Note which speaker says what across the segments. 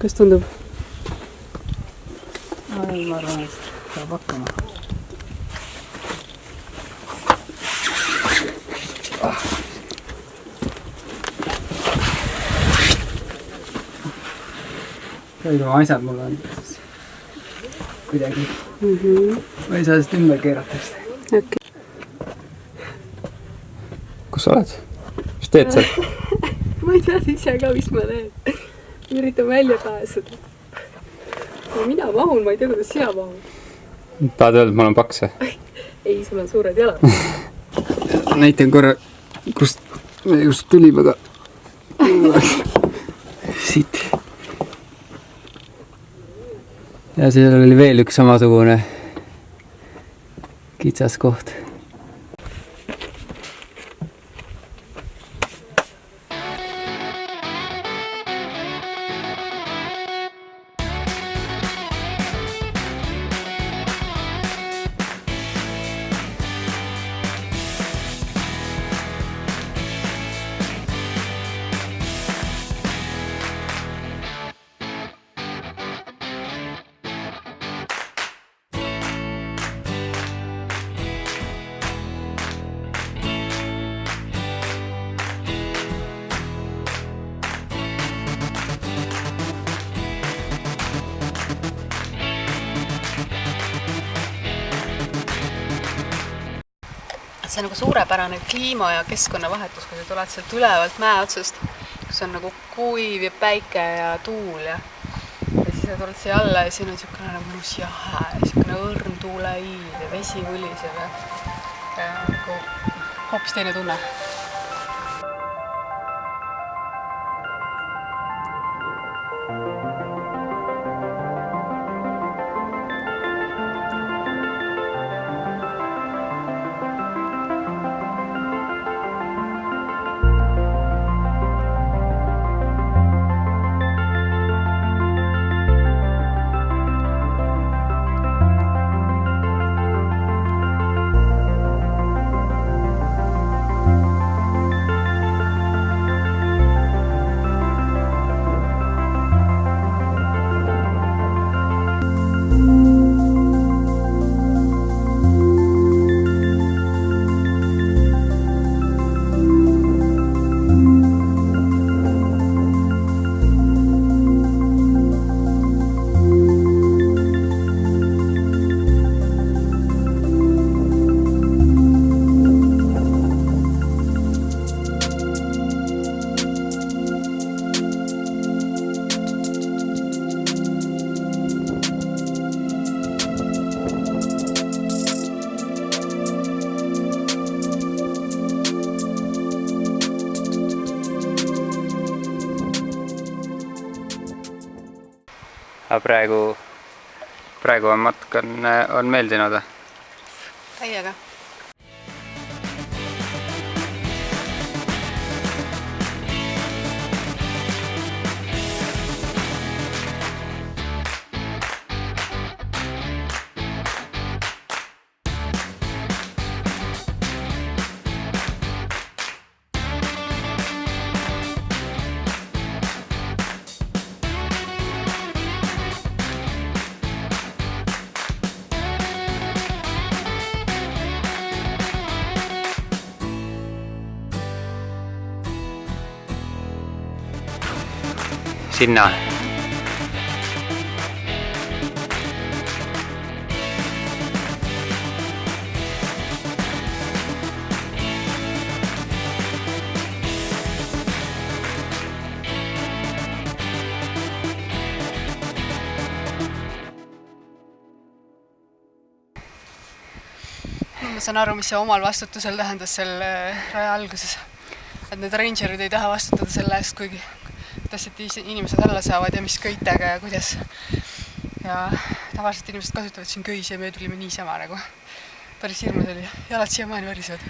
Speaker 1: Kas tundub?
Speaker 2: Ma arvan, et saab hakkama. Kõik oma asjad mul on kuidagi. Ma ei saa sest ümber keerata.
Speaker 1: Okay.
Speaker 2: Kus sa oled? Mis teed seal?
Speaker 1: Ma ei tea ise ka, mis ma teen. Üritan välja pääseda. Mina mahun, ma ei tea, kuidas sina mahun.
Speaker 2: Tahad öelda, et mul on pakse?
Speaker 1: Ei, sul on suured jalad.
Speaker 2: Näitan korra, kust me just tulime, aga siit. Ja seal oli veel üks samasugune kitsas koht.
Speaker 1: See on nagu suurepärane kliima ja keskkonnavahetus, kui sa tuled sealt ülevalt mäe otsast, kus on nagu kuiv ja päike ja tuul ja siis sa tuled siia alla ja siin on niisugune nagu mõnus jahe, niisugune õrn tuuleiid ja vesi võliseb ja nagu hoopis teine tunne.
Speaker 2: Praegu on matk on meeldinud.
Speaker 1: Täiega.
Speaker 2: Sinna.
Speaker 1: Ma saan aru, mis see omal vastutusel tähendas selle raja alguses. Et need rangerid ei taha vastutada selle eest, kuigi tahtsid inimesed alla saavad ja mis köitega ja kuidas. Ja tavaliselt inimesed kasutavad siin köisi ja me tulime niisama nagu. Päris hirmus oli. Jalad siiamaani värisevad.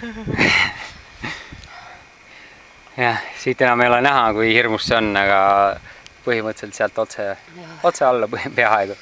Speaker 2: Jah, siit enam ei ole näha, kui hirmus see on, aga põhimõtteliselt sealt otse alla peaaegu.